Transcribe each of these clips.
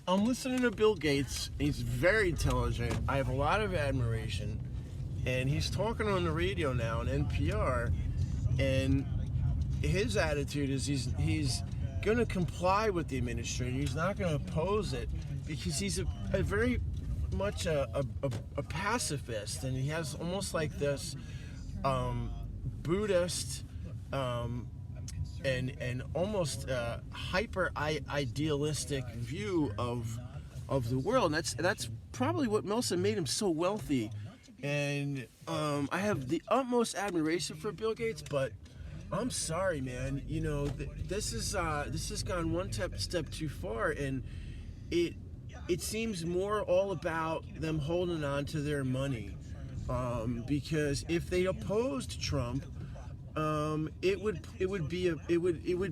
I'm listening to Bill Gates. He's very intelligent. I have a lot of admiration. And he's talking on the radio now on NPR. And his attitude is he's going to comply with the administration. He's not going to oppose it because he's a very much a pacifist. And he has almost like this Buddhist and almost hyper idealistic view of the world. And that's probably what also made him so wealthy. And I have the utmost admiration for Bill Gates, but I'm sorry, man. You know, this has gone one step too far, and it seems more all about them holding on to their money. Because if they opposed Trump, it would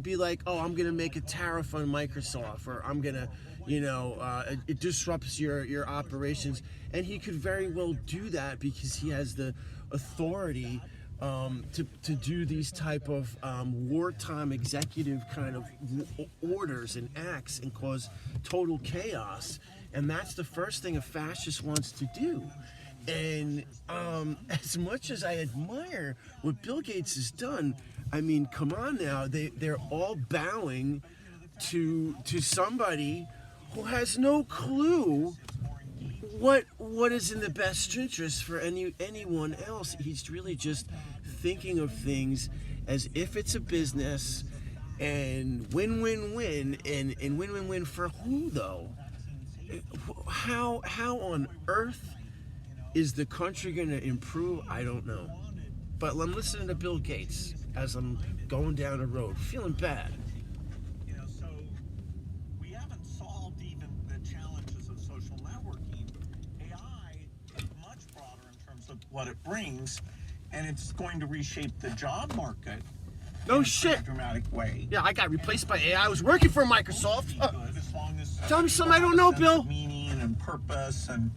be like, oh, I'm gonna make a tariff on Microsoft, or I'm gonna, it disrupts your operations, and he could very well do that because he has the authority to do these type of wartime executive kind of orders and acts and cause total chaos, and that's the first thing a fascist wants to do. And as much as I admire what Bill Gates has done, I mean, come on now, they're all bowing to somebody who has no clue what is in the best interest for anyone else. He's really just thinking of things as if it's a business, and win-win-win, and win-win-win for who though? How on earth is the country going to improve? I don't know. But I'm listening to Bill Gates as I'm going down the road, feeling bad. So we haven't solved even the challenges of social networking. AI is much broader in terms of what it brings, and it's going to reshape the job market. No in shit. A dramatic way. Yeah, I got replaced by AI. I was working for Microsoft. As long as Tell me something I don't know, Bill. Meaning and purpose and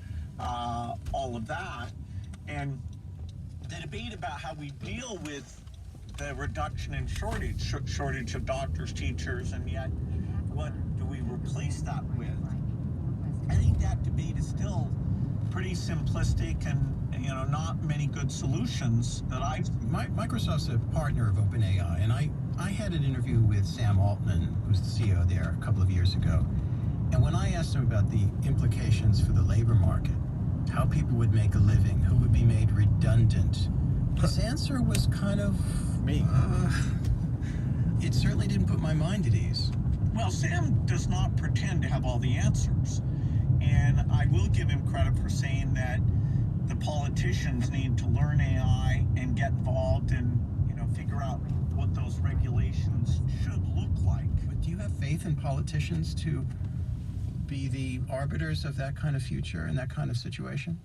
all of that, and the debate about how we deal with the reduction in shortage of doctors, teachers, and yet what do we replace that with? I think that debate is still pretty simplistic, and not many good solutions that Microsoft's a partner of OpenAI, and I had an interview with Sam Altman, who's the CEO there, a couple of years ago. And when I asked him about the implications for the labor market, how people would make a living, who would be made redundant, his answer was kind of me. It certainly didn't put my mind at ease. Well, Sam does not pretend to have all the answers. And I will give him credit for saying that the politicians need to learn AI and get involved and, figure out what those regulations should look like. But do you have faith in politicians to be the arbiters of that kind of future and that kind of situation?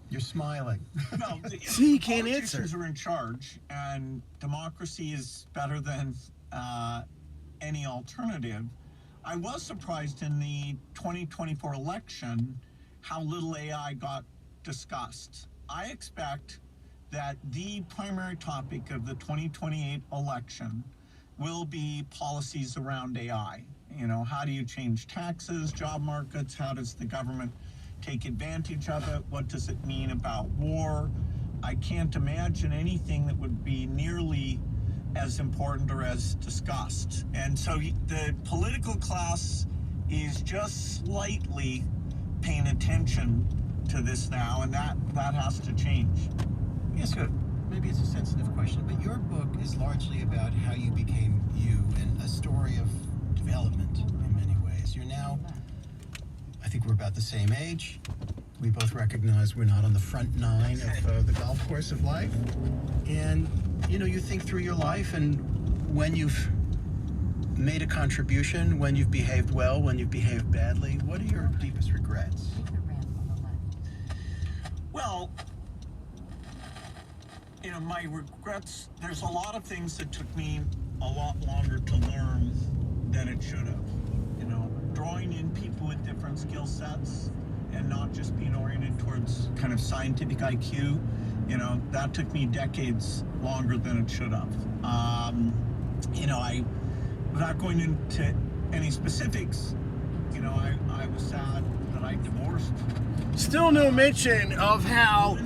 You're smiling. Well, See, you can't answer. Politicians are in charge, and democracy is better than any alternative. I was surprised in the 2024 election how little AI got discussed. I expect that the primary topic of the 2028 election will be policies around AI. How do you change taxes, job markets? How does the government take advantage of it? What does it mean about war? I can't imagine anything that would be nearly as important or as discussed. And so the political class is just slightly paying attention to this now, and that has to change. Yes, so maybe it's a sensitive question, but your book is largely about how you became you and a story of development in many ways. You're now, I think we're about the same age. We both recognize we're not on the front nine of the golf course of life. And, you think through your life, and when you've made a contribution, when you've behaved well, when you've behaved badly, what are your deepest regrets? Well, my regrets, there's a lot of things that took me a lot longer to learn than it should have. Drawing in people with different skill sets and not just being oriented towards kind of scientific IQ, that took me decades longer than it should have. Without going into any specifics, Still no mention of how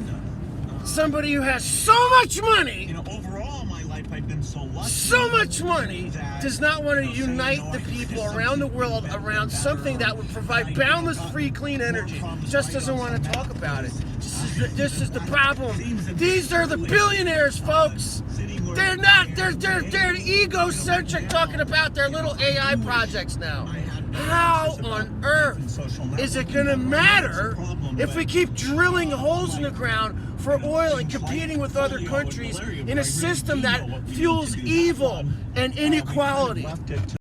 somebody who has so much money, You know, overall, my life, I've been so lucky. so much money, does not want to unite the people around the world around something that would provide boundless, free, clean energy. Just doesn't want to talk about it. This is the problem. These are the billionaires, folks. They're not. They're egocentric, talking about their little AI projects now. How on earth is it going to matter if we keep drilling holes in the ground for oil and competing with other countries in a system that fuels evil and inequality?